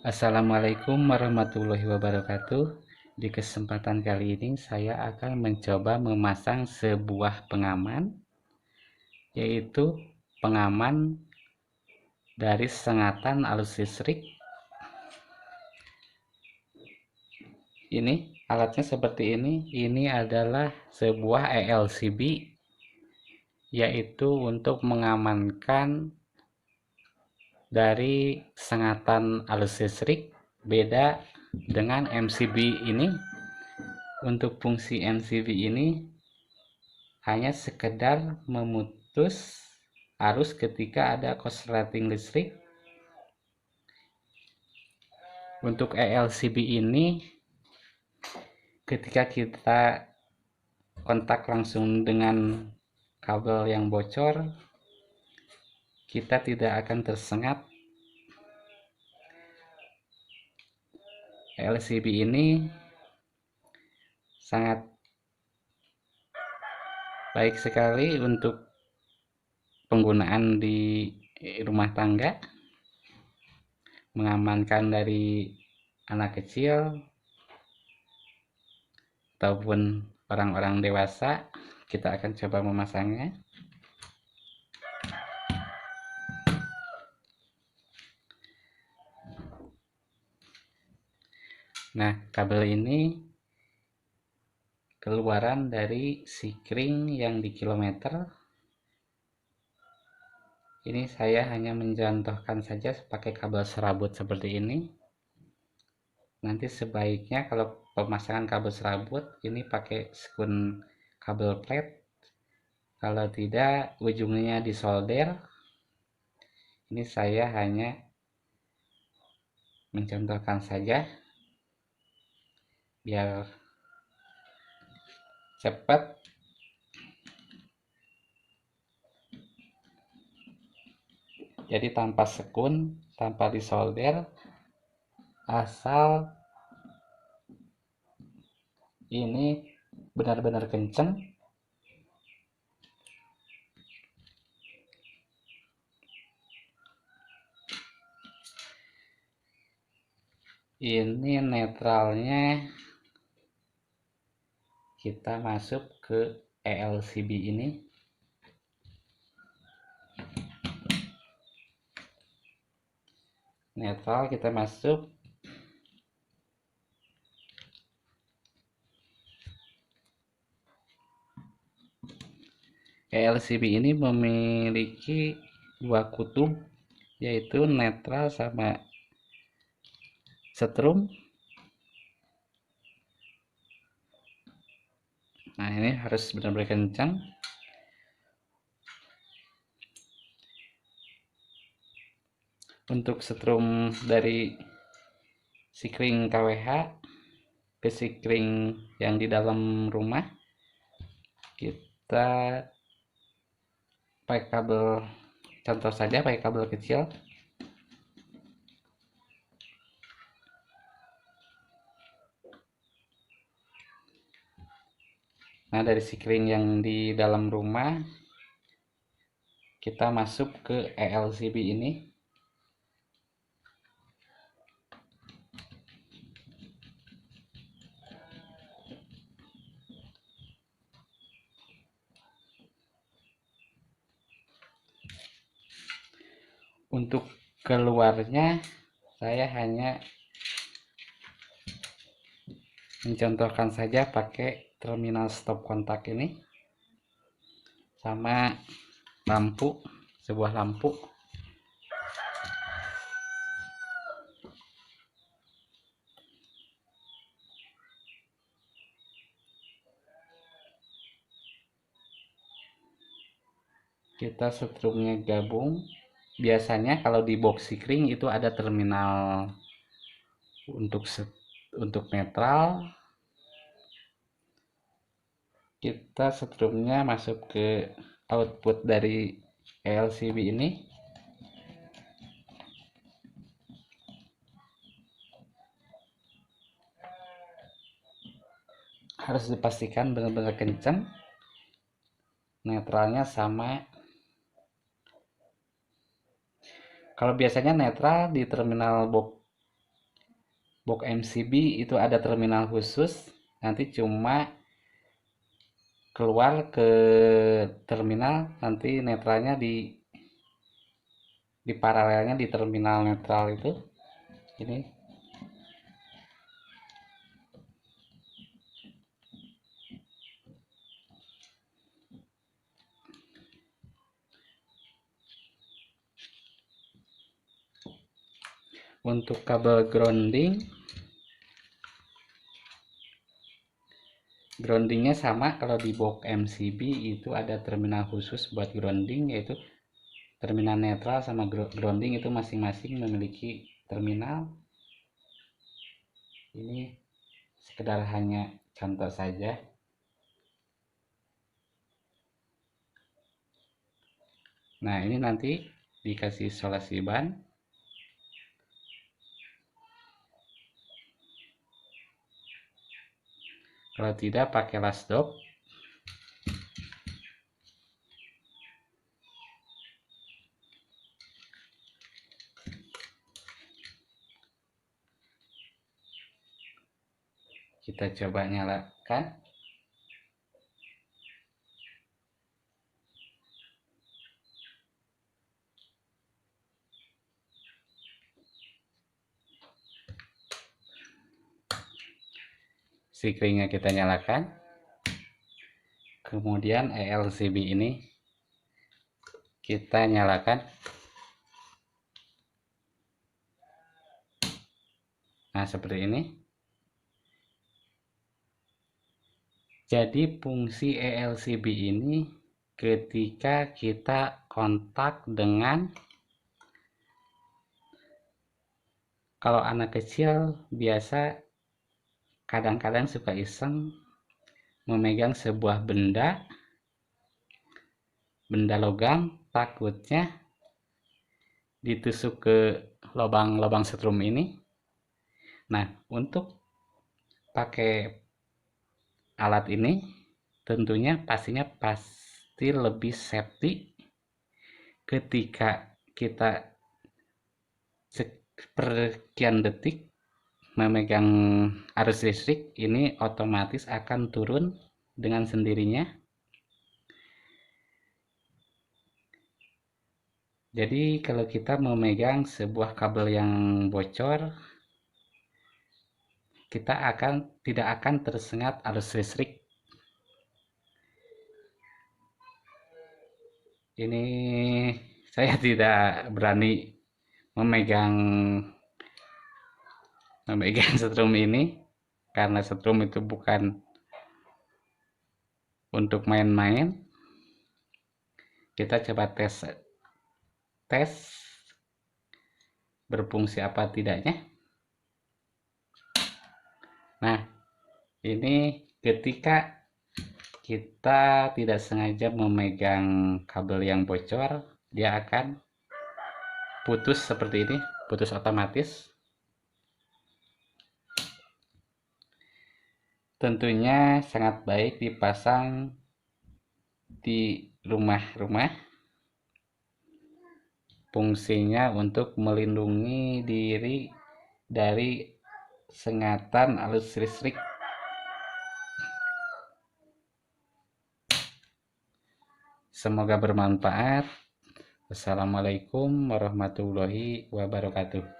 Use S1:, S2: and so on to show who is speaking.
S1: Assalamualaikum warahmatullahi wabarakatuh. Di kesempatan kali ini saya akan mencoba memasang sebuah pengaman, yaitu pengaman dari sengatan arus listrik. Ini alatnya seperti ini. Ini adalah sebuah ELCB, yaitu untuk mengamankan dari sengatan arus listrik. Beda dengan MCB ini. Untuk fungsi MCB ini hanya sekedar memutus arus ketika ada korsleting listrik. Untuk ELCB ini, ketika kita kontak langsung dengan kabel yang bocor, kita tidak akan tersengat. ELCB ini sangat baik sekali untuk penggunaan di rumah tangga, mengamankan dari anak kecil ataupun orang-orang dewasa. Kita akan coba memasangnya. Nah, kabel ini keluaran dari sikring yang di kilometer. Ini saya hanya mencontohkan saja pakai kabel serabut seperti ini. Nanti sebaiknya kalau pemasangan kabel serabut ini pakai sekun kabel flat. Kalau tidak, ujungnya disolder. Ini saya hanya mencontohkan saja biar cepat. Jadi tanpa sekun, tanpa disolder, asal ini benar-benar kenceng. Ini netralnya kita masuk ke ELCB ini. Netral kita masuk. ELCB ini memiliki dua kutub, yaitu netral sama setrum. Nah, ini harus benar-benar kencang. Untuk setrum dari sikring KWH ke sikring yang di dalam rumah, kita pakai kabel, contoh saja pakai kabel kecil. Nah, dari sikring yang di dalam rumah kita masuk ke ELCB ini. Untuk keluarnya saya hanya mencontohkan saja pakai terminal stop kontak ini sama lampu, sebuah lampu. Kita setrumnya gabung. Biasanya kalau di box sikring itu ada terminal untuk netral. Kita setrumnya masuk ke output dari LCB ini. Harus dipastikan benar-benar kencang. Netralnya sama. Kalau biasanya netral di terminal box box MCB itu ada terminal khusus, nanti cuma keluar ke terminal, nanti netralnya di paralelnya di terminal netral itu. Ini untuk kabel groundingnya sama. Kalau di box MCB itu ada terminal khusus buat grounding, yaitu terminal netral sama grounding itu masing-masing memiliki terminal. Ini sekedar hanya contoh saja. Nah, ini nanti dikasih isolasi ban. Kalau tidak, pakai lasdop. Kita coba nyalakan. Sikringnya kita nyalakan. Kemudian ELCB ini kita nyalakan. Nah, seperti ini. Jadi fungsi ELCB ini ketika kita kontak dengan, kalau anak kecil biasa kadang-kadang suka iseng memegang sebuah benda logam, takutnya ditusuk ke lubang-lubang setrum ini. Nah, untuk pakai alat ini tentunya pasti lebih safety ketika kita sepersekian detik memegang arus listrik, ini otomatis akan turun dengan sendirinya. Jadi kalau kita memegang sebuah kabel yang bocor, kita tidak akan tersengat arus listrik. Ini saya tidak berani memegang setrum ini, karena setrum itu bukan untuk main-main. Kita coba tes berfungsi apa tidaknya. Nah, ini ketika kita tidak sengaja memegang kabel yang bocor, dia akan putus seperti ini, putus otomatis. Tentunya sangat baik dipasang di rumah-rumah. Fungsinya untuk melindungi diri dari sengatan arus listrik. Semoga bermanfaat. Wassalamualaikum warahmatullahi wabarakatuh.